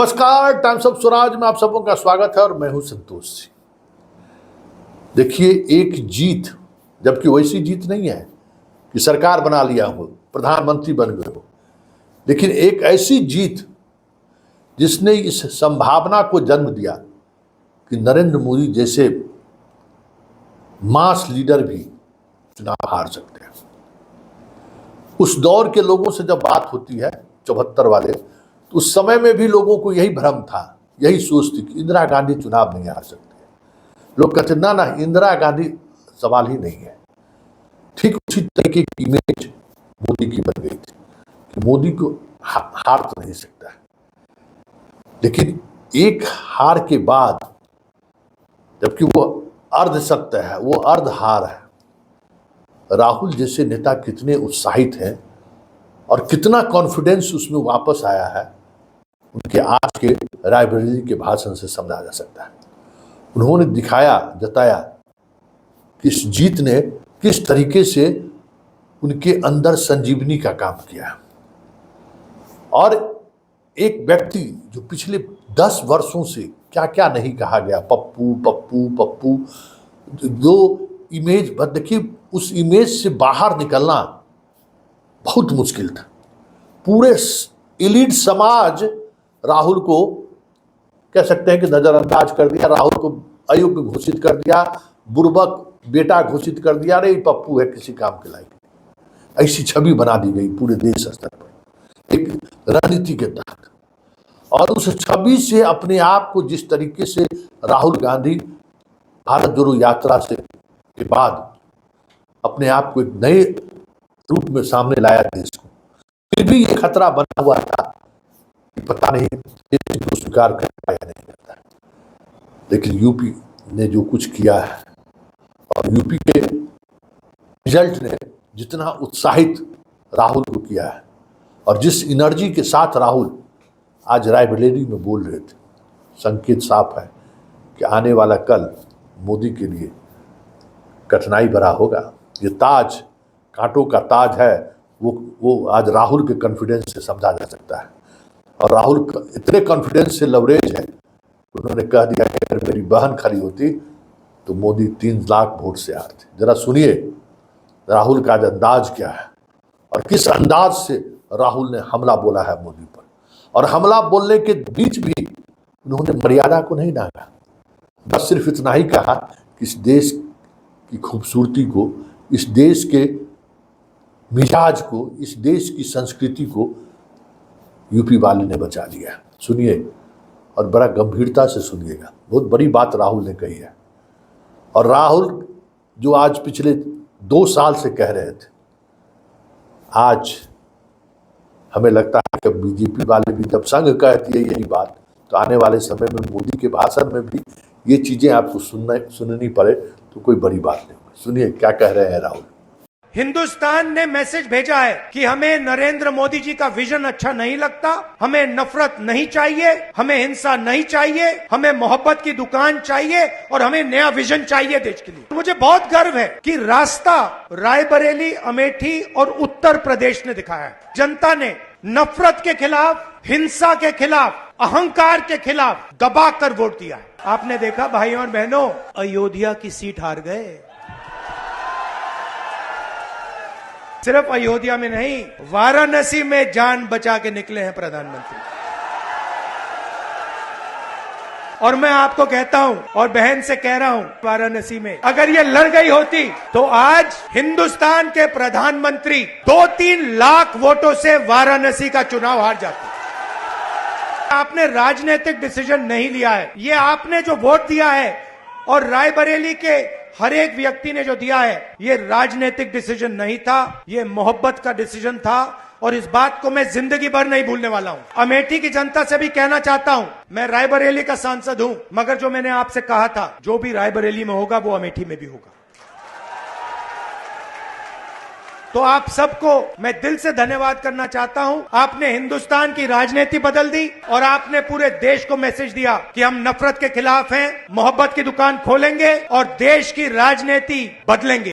नमस्कार, times of Swaraj में आप सबों का स्वागत है और मैं हूं संतोष सिंह। देखिए, एक जीत, जबकि वैसी जीत नहीं है कि सरकार बना लिया हो, प्रधानमंत्री बन गए हो, लेकिन एक ऐसी जीत जिसने इस संभावना को जन्म दिया कि नरेंद्र मोदी जैसे मास लीडर भी चुनाव हार सकते हैं। उस दौर के लोगों से जब बात होती है 74 वाले, तो उस समय में भी लोगों को यही भ्रम था, यही सोच थी कि इंदिरा गांधी चुनाव नहीं हार सकते। लोग कहते ना, इंदिरा गांधी सवाल ही नहीं है। ठीक उसी तरीके की इमेज मोदी की बन गई थी कि मोदी को हार तो नहीं सकता है। लेकिन एक हार के बाद, जबकि वो अर्ध सत्य है, वो अर्ध हार है, राहुल जैसे नेता कितने उत्साहित हैं और कितना कॉन्फिडेंस उसमें वापस आया है, उनके आज के रायबरेली के भाषण से समझा जा सकता है। उन्होंने दिखाया, जताया कि इस जीत ने किस तरीके से उनके अंदर संजीवनी का काम किया। और एक व्यक्ति जो पिछले 10 वर्षों से क्या क्या नहीं कहा गया, पप्पू पप्पू पप्पू, जो इमेज, देखिए उस इमेज से बाहर निकलना बहुत मुश्किल था। पूरे एलीट समाज राहुल को कह सकते हैं कि नजरअंदाज कर दिया, राहुल को अयोग्य घोषित कर दिया, बुर्बक बेटा घोषित कर दिया। अरे पप्पू है, किसी काम के लायक, ऐसी छवि बना दी गई पूरे देश स्तर पर एक रणनीति के तहत। और उस छवि से अपने आप को जिस तरीके से राहुल गांधी भारत जोड़ो यात्रा से के बाद अपने आप को एक नए रूप में सामने लाया देश को, फिर भी ये खतरा बना हुआ था कि पता नहीं इसको स्वीकार करता या नहीं करता। लेकिन यूपी ने जो कुछ किया है और यूपी के रिजल्ट ने जितना उत्साहित राहुल को किया है और जिस एनर्जी के साथ राहुल आज रायबरेली में बोल रहे थे, संकेत साफ है कि आने वाला कल मोदी के लिए कठिनाई भरा होगा। ये ताज, कांटों का ताज है, वो आज राहुल के कॉन्फिडेंस से समझा जा सकता है। और राहुल इतने कॉन्फिडेंस से लवरेज है, उन्होंने कह दिया कि अगर मेरी बहन खड़ी होती तो मोदी 3 लाख वोट से हारते। जरा सुनिए राहुल का अंदाज क्या है और किस अंदाज से राहुल ने हमला बोला है मोदी पर। और हमला बोलने के बीच भी उन्होंने मर्यादा को नहीं डाला, बस सिर्फ इतना ही कहा कि इस देश की खूबसूरती को, इस देश के मिजाज को, इस देश की संस्कृति को यूपी वाले ने बचा लिया। सुनिए और बड़ा गंभीरता से सुनिएगा, बहुत बड़ी बात राहुल ने कही है। और राहुल जो आज पिछले 2 साल से कह रहे थे, आज हमें लगता है कि बीजेपी वाले भी जब संघ कहती है यही बात, तो आने वाले समय में मोदी के भाषण में भी ये चीजें आपको सुननी पड़े तो कोई बड़ी बात नहीं होगी। सुनिए क्या कह रहे हैं राहुल। हिंदुस्तान ने मैसेज भेजा है कि हमें नरेंद्र मोदी जी का विजन अच्छा नहीं लगता, हमें नफरत नहीं चाहिए, हमें हिंसा नहीं चाहिए, हमें मोहब्बत की दुकान चाहिए और हमें नया विजन चाहिए देश के लिए। मुझे बहुत गर्व है कि रास्ता रायबरेली, अमेठी और उत्तर प्रदेश ने दिखाया है। जनता ने नफरत के खिलाफ, हिंसा के खिलाफ, अहंकार के खिलाफ दबाकर वोट दिया है। आपने देखा भाइयों और बहनों, अयोध्या की सीट हार गए। सिर्फ अयोध्या में नहीं, वाराणसी में जान बचा के निकले हैं प्रधानमंत्री। और मैं आपको कहता हूं और बहन से कह रहा हूं, वाराणसी में अगर ये लड़ गई होती तो आज हिंदुस्तान के प्रधानमंत्री 2-3 लाख वोटों से वाराणसी का चुनाव हार जाते। आपने राजनीतिक डिसीजन नहीं लिया है, ये आपने जो वोट दिया है और रायबरेली के हर एक व्यक्ति ने जो दिया है, ये राजनीतिक डिसीजन नहीं था, ये मोहब्बत का डिसीजन था। और इस बात को मैं जिंदगी भर नहीं भूलने वाला हूं। अमेठी की जनता से भी कहना चाहता हूं, मैं रायबरेली का सांसद हूं, मगर जो मैंने आपसे कहा था, जो भी रायबरेली में होगा वो अमेठी में भी होगा। तो आप सबको मैं दिल से धन्यवाद करना चाहता हूं। आपने हिंदुस्तान की राजनीति बदल दी और आपने पूरे देश को मैसेज दिया कि हम नफरत के खिलाफ हैं, मोहब्बत की दुकान खोलेंगे और देश की राजनीति बदलेंगे।